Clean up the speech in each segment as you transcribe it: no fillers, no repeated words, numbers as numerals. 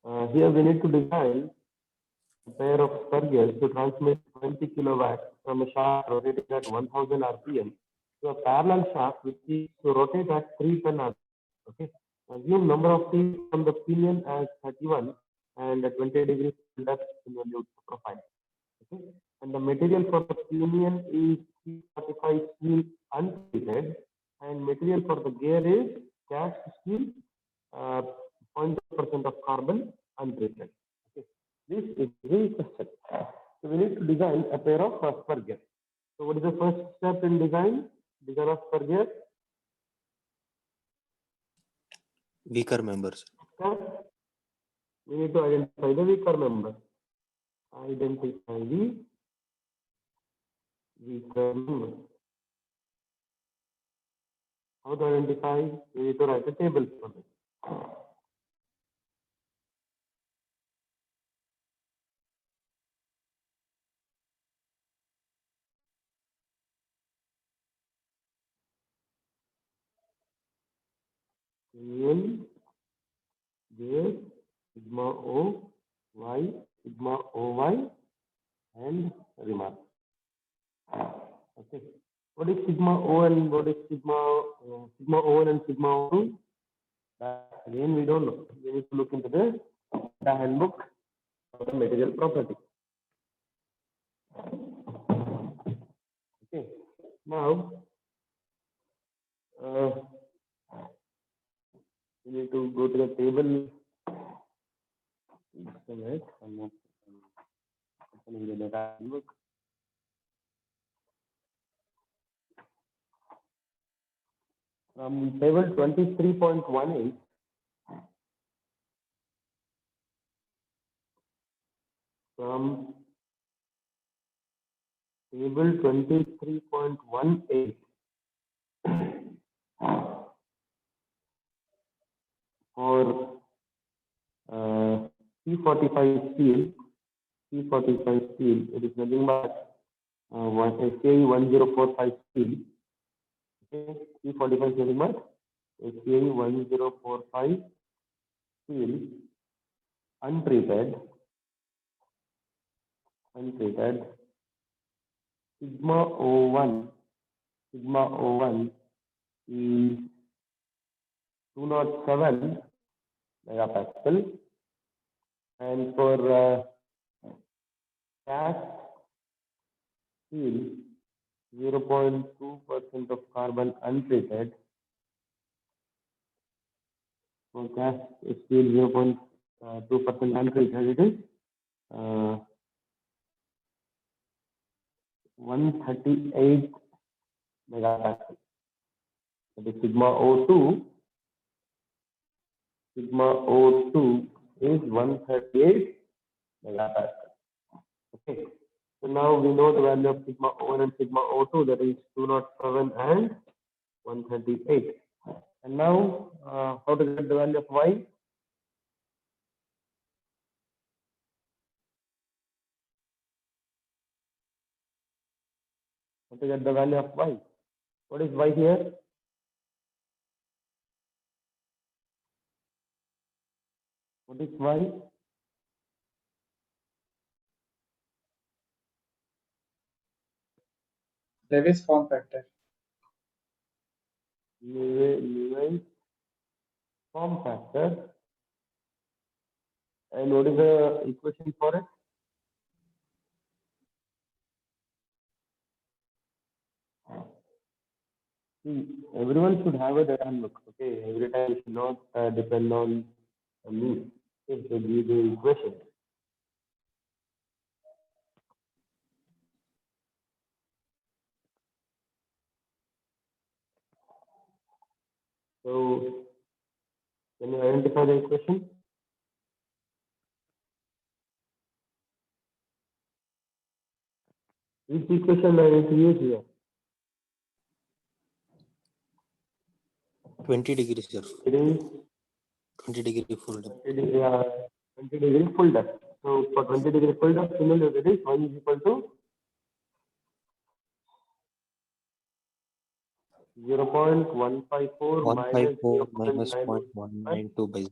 Here we need to design a pair of spur to transmit 20 kilowatts from a shaft rotating at 1000 rpm to a parallel shaft which is to rotate at 310 rpm. Okay. Assume number of feet from the pinion as 31 and 20 degrees depth in your neutral profile. Okay. And the material for the pinion is C45 steel untreated, and material for the gear is cast steel, 0.2% of carbon untreated. Okay. This is the question. So we need to design a pair of spur gear. So what is the first step in design of spur gear? Weaker members. We need to identify the weaker member. Identify the weaker member. How to identify? We need to write a table for it. Union, J, sigma O, Y, sigma OY, and remark. Okay. What is sigma O and what is sigma O and sigma O2? Again, we don't know. We need to look into the handbook of the material property. Okay. Now, we need to go to the table. Just a minute. I'm not opening the data handbook. From table 23.18, from table 23.18 for C45 steel, it is nothing but SCI 1045 steel. Okay, C45 is nothing but SCI 1045 steel, untreated, sigma O1 is 207 megapascal, and for cast steel 0.2% of carbon untreated. For cast steel 0.2% untreated, it is 138 megapascal. That is sigma O2. Sigma O2 is 138 megapascal. Okay. So now we know the value of sigma O1 and sigma O2, that is 207 and 138. And now, how to get the value of Y? How to get the value of Y? What is Y here? What is Y? Lewis form factor. Lewis form factor. And what is the equation for it? See, everyone should have a data handbook. Okay, every time you should not depend on me. Okay, so give the equation. So, can you identify the equation? Which equation I need to use here? 20 degrees, sir. It is 20 degree full depth. 20 degree full depth. So, for 20 degree full depth, similarly, it is 1 is equal to 0.154 minus 154 minus 0.192 by Z.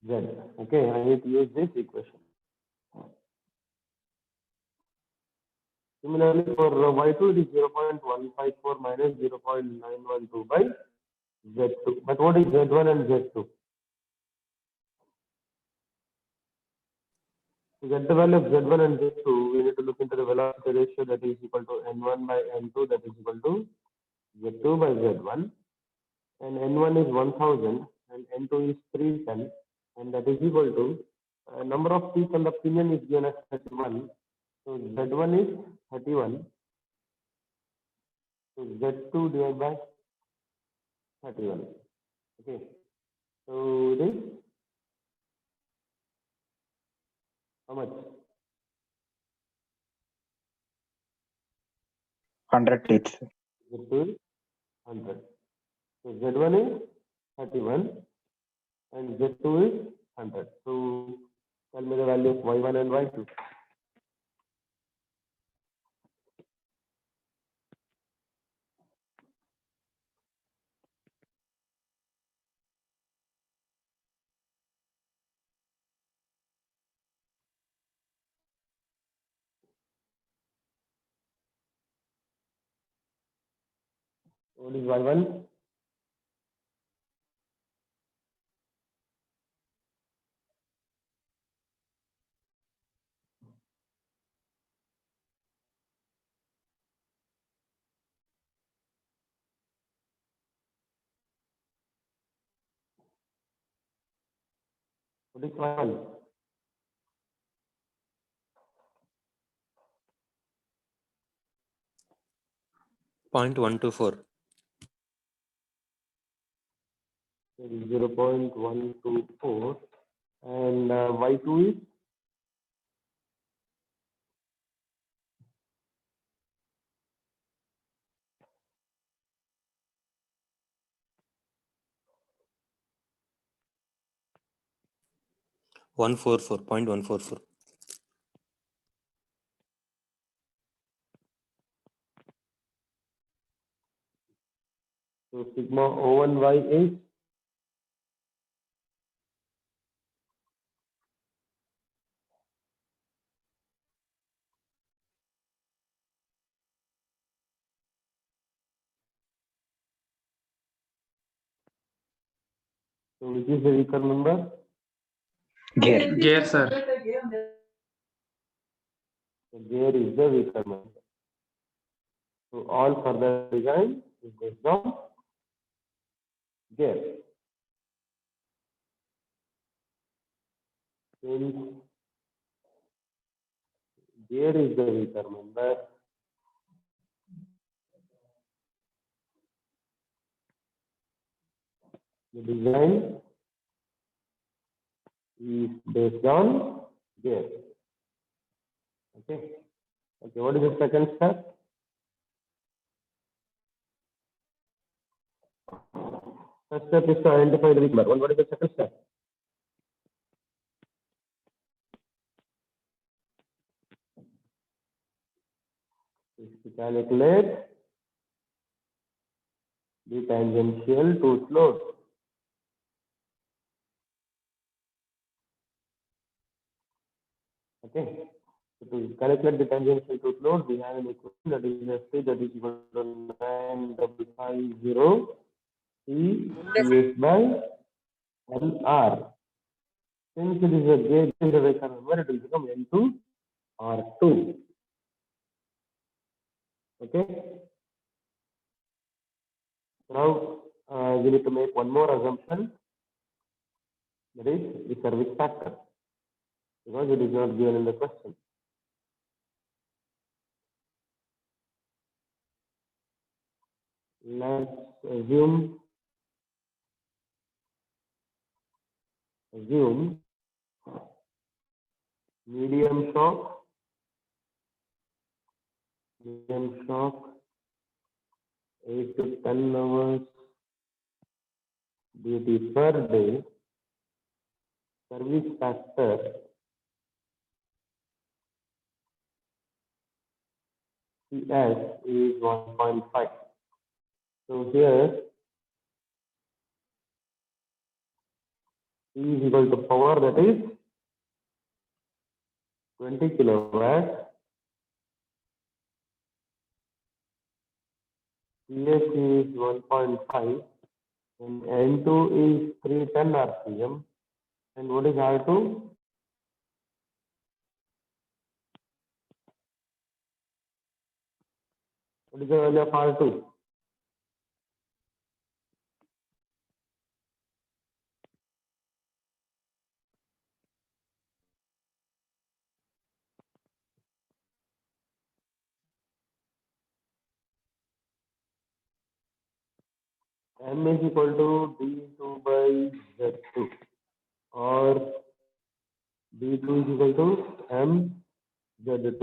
Z. Okay, I need to use this equation. Similarly, for Y2, it is 0.154 minus 0.912 by Z2. But what is Z1 and Z2? To get the value of Z1 and Z2, we need to look into the velocity ratio, that is equal to N1 by N2, that is equal to Z2 by Z1. And N1 is 1000 and N2 is 310, and that is equal to number of feet on the pinion is given as 31. So Z1 is 31. So Z2 divided by 31. Okay. So this how much? 100 teeth. Z2 is 100. So Z1 is 31 and Z2 is 100. So tell me the value of Y1 and Y2. What is Y1? What is Y1? Point 124. It is 0.124 and Y2 is 144.144. so sigma O1Y is so which is the weaker member? Gear. Gear, sir. So gear is the weaker member. So all further design is based on gear. Since gear is the weaker member, the design is based on gear. Okay. Okay. What is the second step? First step is to identify the weak member. What is the second step? Is to calculate the tangential tooth load. Okay. So to calculate the tangential tooth load, we have an equation that is F3 that is equal to 9550 C PS by LR. Since it is a gauge in the weaker member, it will become N2 R2. Okay. Now we need to make one more assumption, that is the service factor, because it is not given in the question. Let's assume medium shock 8 to 10 hours duty per day, service factor CS is 1.5. So here P is equal to power, that is 20 kilowatt. PS is 1.5 and N2 is 310 RPM. And what is R2? What is the value of R2? M is equal to D2 by Z2, or D2 is equal to M Z2,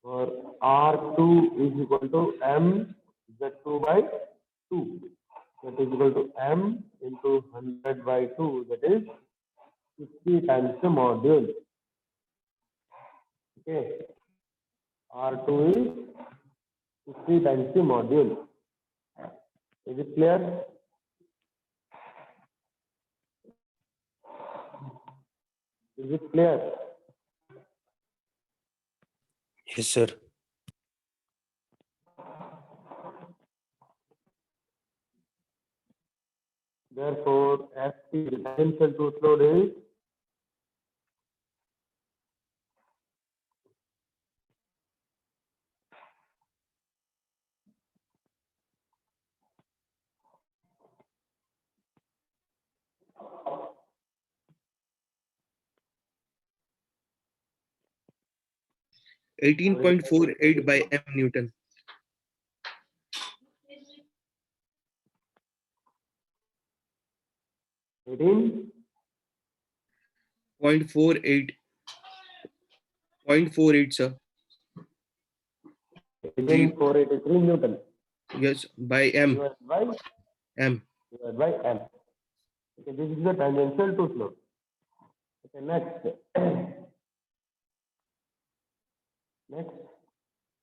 or R2 is equal to M Z2 by 2. That is equal to M into 100 by 2, that is 50 times the module. Okay, R2 is 50 times the module. Is it clear? Is it clear? Yes, sir. Therefore, FT, the tangential truth load is 18.48 by M Newton. 18. 0.48. 0.48, sir. 18,483 Newton. Yes, by M. Divided by M. divided by M. Okay, this is the tangential truth load. Okay, next. Next,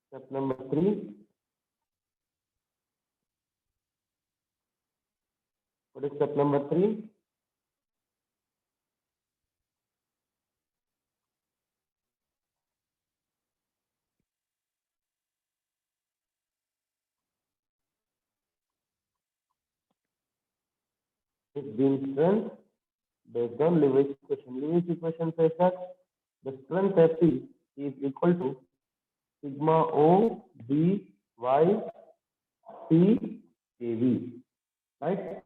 step number 3. What is step number 3? Is beam strength based on Lewis equation. Lewis equation says that the strength Fc is equal to sigma O B Y T AV, right?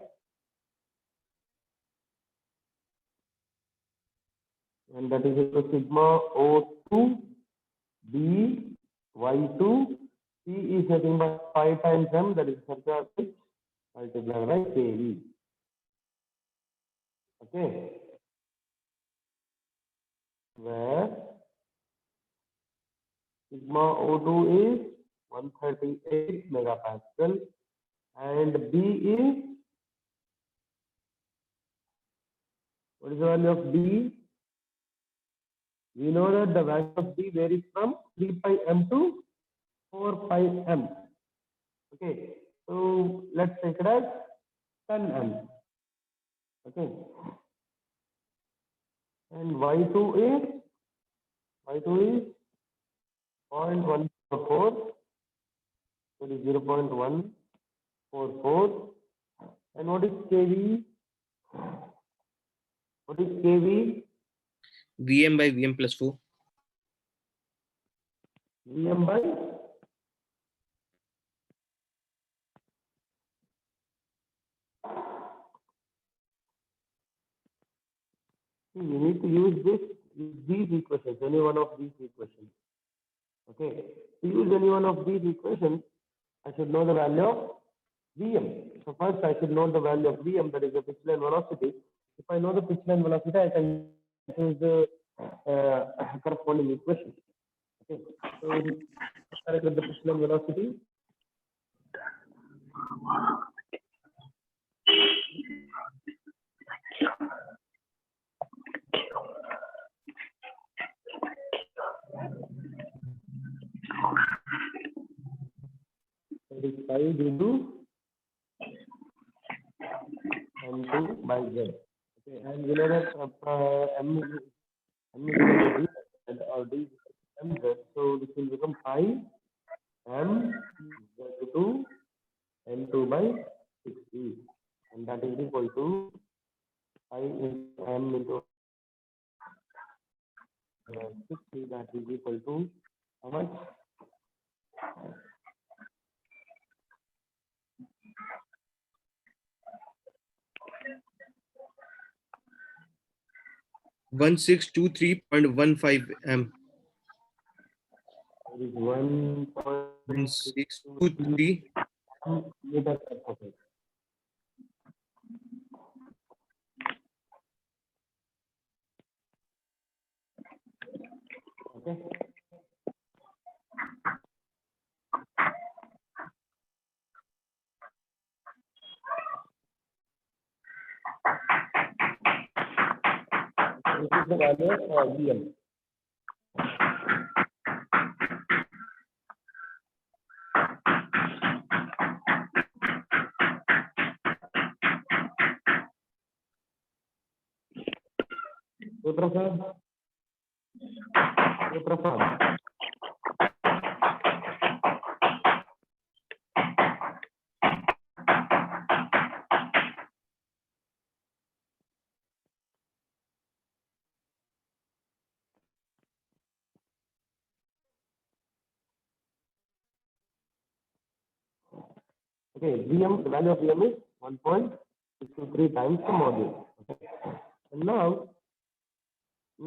And that is equal to sigma O2 B Y2. T is nothing but 5 times M, that is circular pitch, multiplied by KV. Okay. Where sigma O2 is 138 megapascal and B is, what is the value of B? We know that the value of B varies from 3 pi M to 4 pi M. Okay, so let's take it as 10 M. Okay, and Y2 is 0.144, that is 0.144. And what is KV? What is KV? VM by VM plus 4. VM by you need to use these equations, any one of these equations. Okay, to use any one of these equations, I should know the value of Vm. So first I should know the value of Vm, that is the pitch line velocity. If I know the pitch line velocity, I can choose the corresponding equation. Okay, so start with the pitch line velocity. That is 5 into M2 by Z. Okay, and we know that M is equal to D and or D is equal to MZ, so this will become pi M Z2 N2 by 60, and that is equal to pi into M into 60, that is equal to how much? One 1623.15 M. It is 1.623 1623. meter per second. Okay. This is the value of VM. Prasad. Prasad. Okay, VM, the value of VM is 1.623 times the module. Okay. And now, I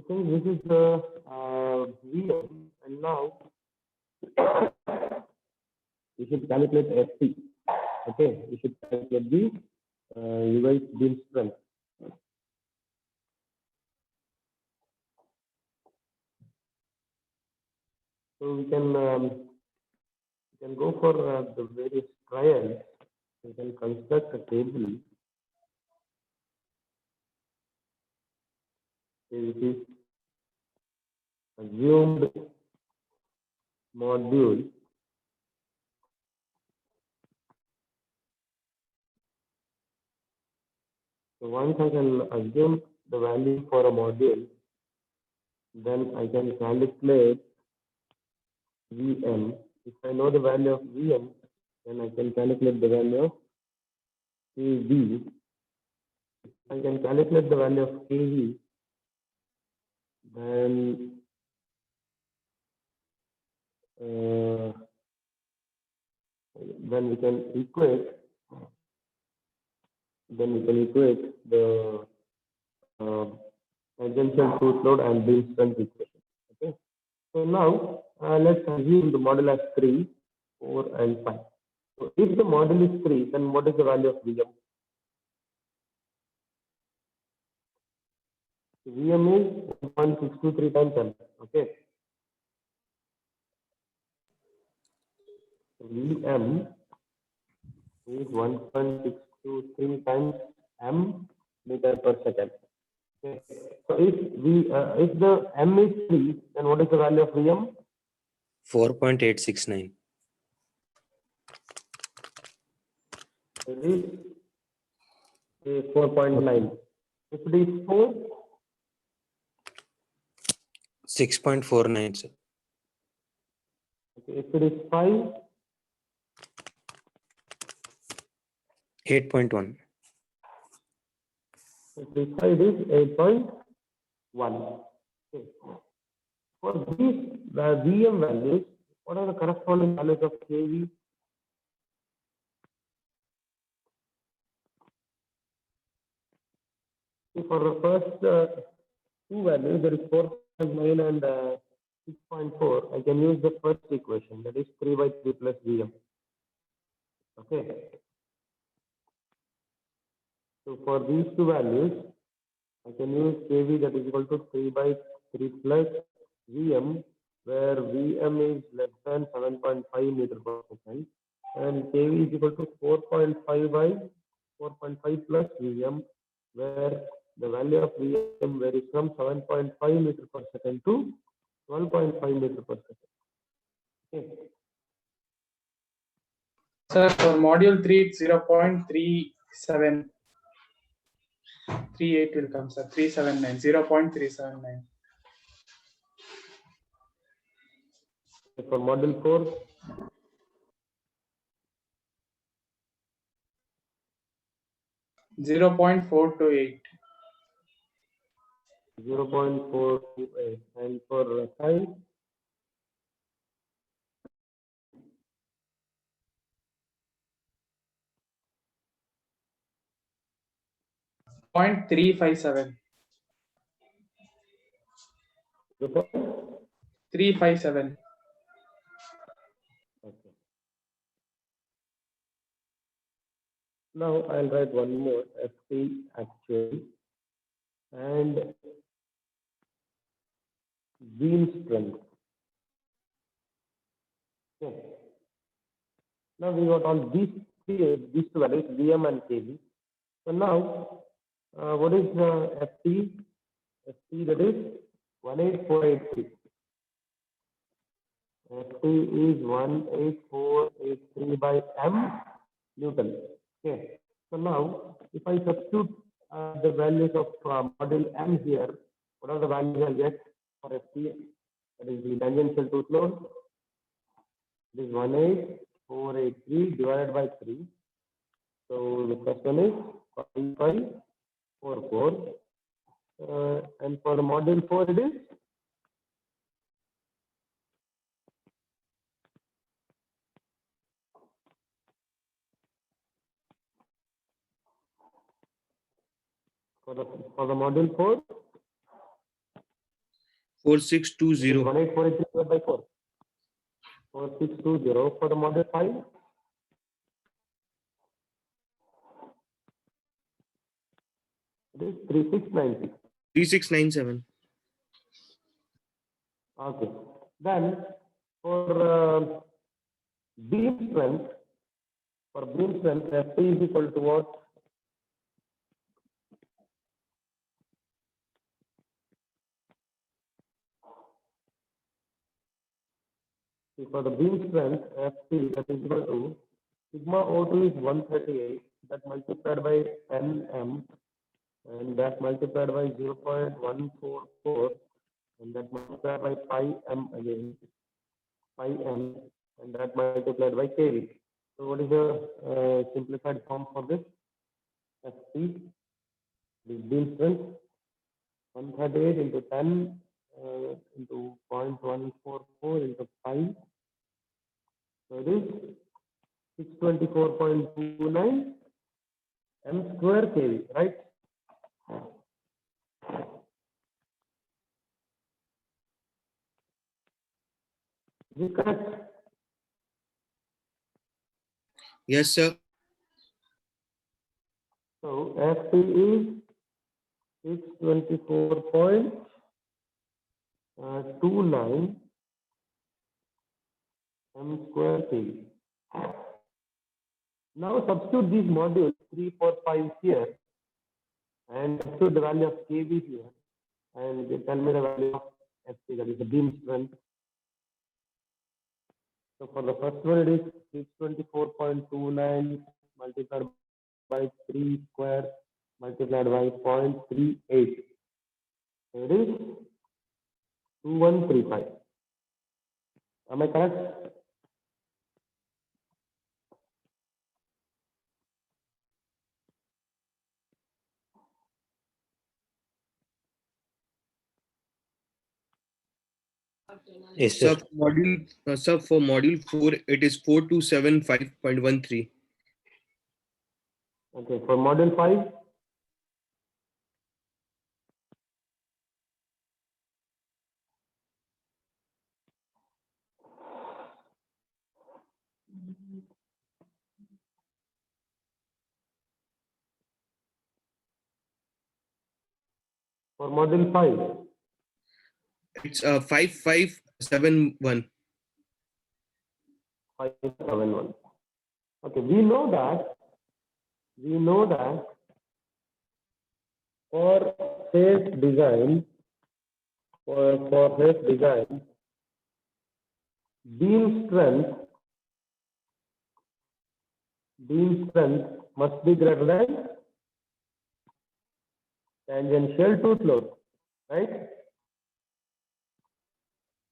think this is the VM, and now we should calculate FT. Okay, we should calculate the U beam strength. So we can go for the various trials. We can construct a table which is assumed module. So once I can assume the value for a module, then I can calculate VM. If I know the value of VM, then I can calculate the value of KV. If I can calculate the value of KV, then we can equate. Then we can equate the tangential truth load and beam strength equation. Okay. So now let's assume the model as 3, 4, and 5. So if the model is 3, then what is the value of VM? VM is 1.623 times M. Okay. VM is 1.623 times M meter per second. Okay. So if the M is 3, then what is the value of VM? 4.869. It is 4.9. If it is 4, 6.49, sir. okay. If it is 5, 8.1. if it is 5, it is 8.1. Okay. For these VM values, what are the corresponding values of KV? For the first two values, there is 4.9 and 6.4. I can use the first equation, that is 3 by 3 plus VM. Okay. So for these two values, I can use KV, that is equal to 3 by 3 plus VM, where VM is less than 7.5 meter per second, and KV is equal to 4.5 by 4.5 plus VM, where the value of VM varies from 7.5 meter per second to 12.5 meter per second. Okay. Sir, for module 3, it's 0.3738 will come, sir. 379, 0.379. For module 4, 0.428. 0.428, and for 5, 0.357. 357. okay. Now I'll write one more FT actual and beam strength. Okay. Now we got all these two values, VM and KB. So now, what is the FT? FT, that is 18483. FT is 18483 by M Newton. Okay. So now, if I substitute the values of model M here, what are the values I'll get for FT? That is the tangential tooth load. It is 18483 divided by 3. So the first one is 5544. And for the module 4, it is for the module 4, 4620. 1843 divided by 4. 4620. For the module 5, it is 3690. 3697. Okay. Then for beam strength, FT is equal to what? See, for the beam strength, FT, that is equal to sigma O2 is 138, that multiplied by NM, and that multiplied by 0.144, and that multiplied by pi m again, pi m, and that multiplied by kV. So what is the simplified form for this? FT, the beam strength, 138 into 10 into 0.144 into pi. So it is 624.29 m square kV, right? Is it correct? Yes, sir. So FT is 624.29 m square kV. Now substitute these modules 3, 4, 5 here, and substitute the value of kV here, and tell me the value of FT, that is the beam strength. So for the first one, it is 624.29 multiplied by 3 square multiplied by 0.38. So it is 2135. Am I correct? Yes, sir. Sir, for module 4, it is 4275.13. Okay, for model 5, for model 5, It's 5571. 571. Okay, we know that for safe design, beam strength beam strength must be greater than tangential tooth load, right?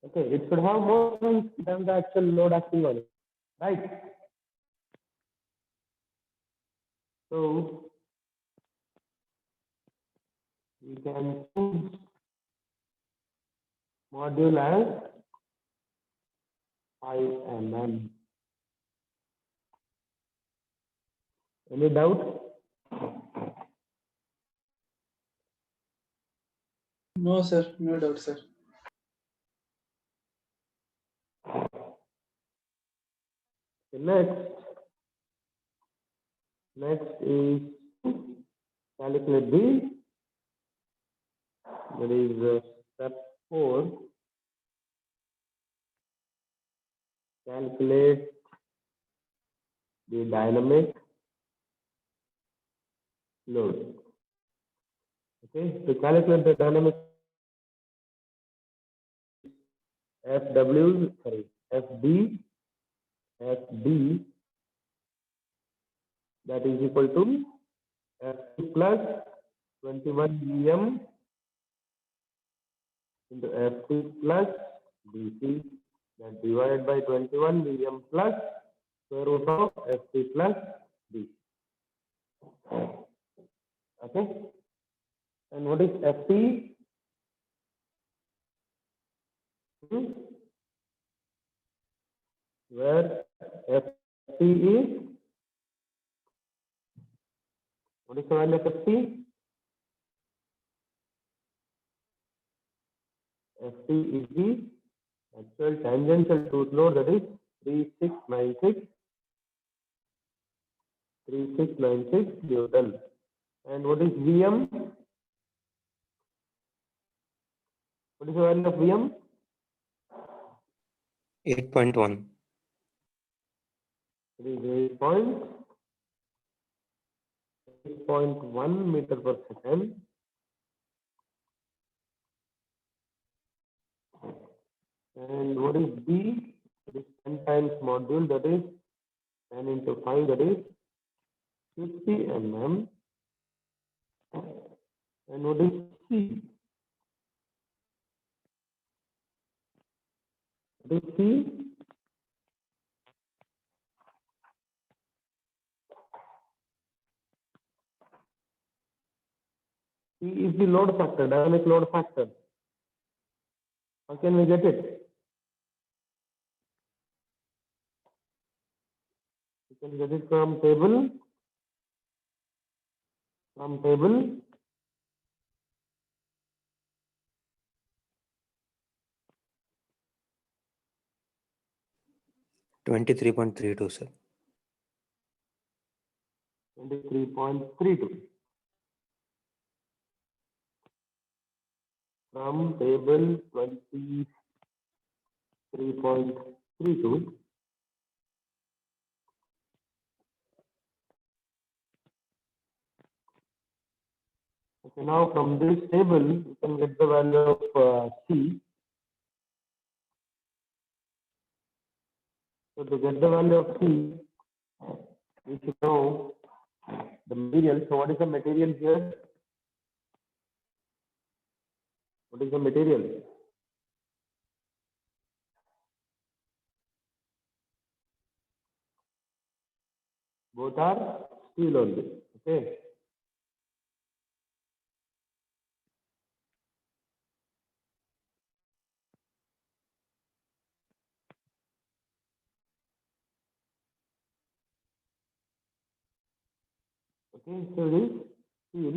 Okay, it should have more strength than the actual load acting on it, right? So we can choose module as 5 mm. Any doubt? No, sir. No doubt, sir. Okay, next is calculate the, that is step 4, calculate the dynamic load. Okay, to calculate the dynamic FW, sorry, FD that is equal to FT plus 21 VM into FT plus DC that divided by 21 VM plus square root of FT plus DC. Okay, and what is FT? Where FT is, what is the value of FT? FT is the actual tangential tooth load, that is 3696 Newton. And what is VM? What is the value of VM? 8.1. It is 8.1 meter per second. And what is B? It is 10 times module, that is 10 into 5, that is 50 mm. And what is C? What is C? C is the load factor, dynamic load factor. How can we get it? You can get it from table. From table. $23.32, sir. 23.32. From table 23.32. Okay, now from this table, you can get the value of C. So to get the value of C, we should know the material. So what is the material here? What is the material? Both are steel only. Okay. Okay, so this steel.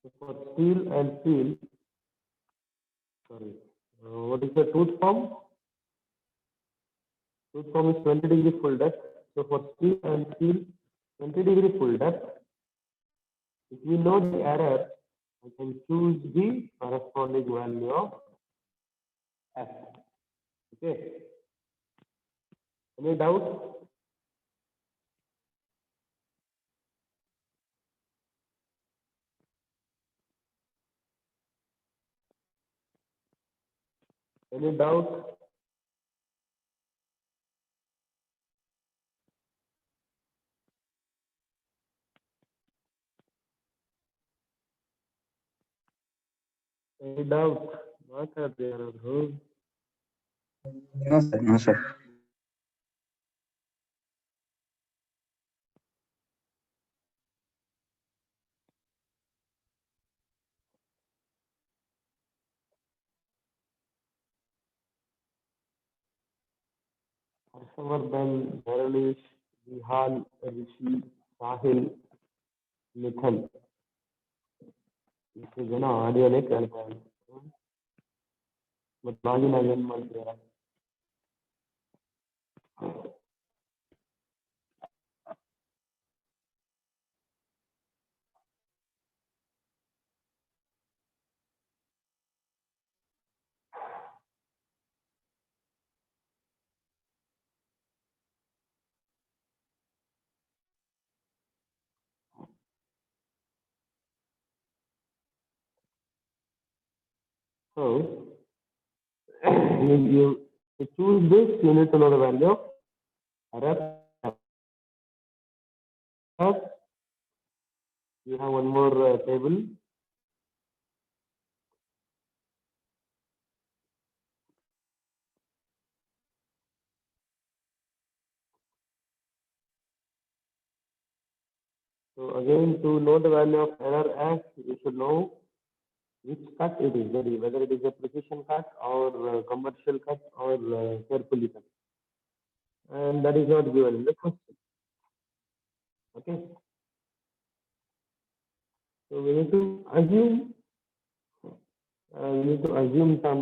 So for steel and steel, sorry, what is the tooth form? Tooth form is 20-degree full depth. So for steel and steel, 20-degree full depth. If we know the error, I can choose the corresponding value of F. Okay. Any doubt? Any doubt? Any doubt? ಮಾತಾಡ್ತಿರೋದು. No, sir. No, sir. Harshvardhan, Dharanesh, Vihaan, Rishi, Sahil, ಮಿಥನ್. ಇಷ್ಟು ಜನ ಆಡಿಯೋನೇ ಕೇಳ್ತಾ ಇದ್ದಾರೆ. ಮತ್ತೆ login ಆಗಿ ಏನ್ ಮಾಡ್ತೀರಾ? So, you to choose this, you need to know the value of ref. You have one more table. So again, to know the value of error F, you should know which cut it is, whether it is a precision cut or commercial cut or carefully cut. And that is not given in the question. Okay. So we need to assume some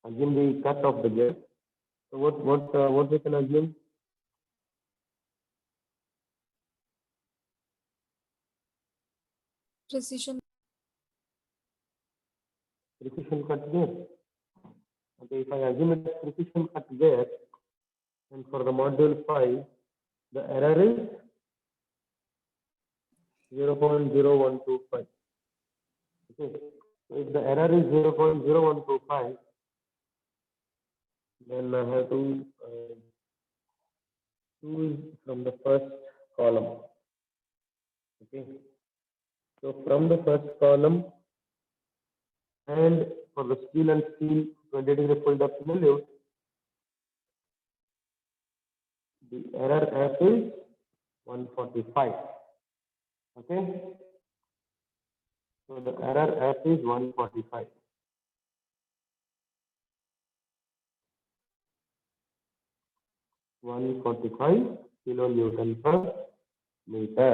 assume the cut of the gear. So what we can assume? Precision. Precision cut gear. Okay, if I assume it is precision cut gear, and for the module 5, the error is 0.0125. Okay, so if the error is 0.0125, then I have to choose from the first column. Okay, so from the first column, and for the steel and steel 20 degree full depth dilute, the error F is 145. Okay, so the error F is 145. kilonewton per meter.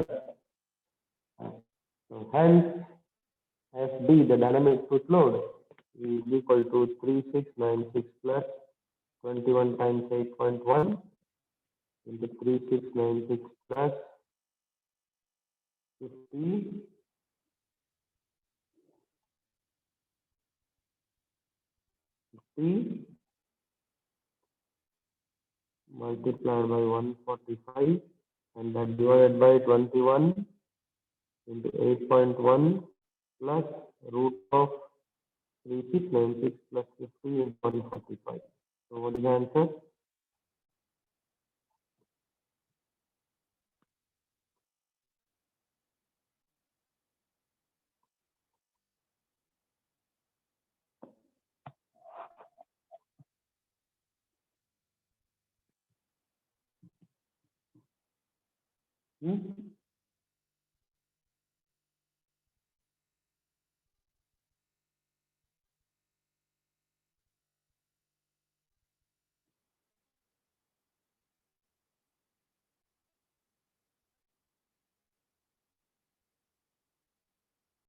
So hence FD, the dynamic foot load, is equal to 3696 plus 21 times 8.1 into 3696 plus 50 multiplied by 145 and that divided by 21 into 8.1 plus root of 3696 plus 50 into 145. So what is the answer?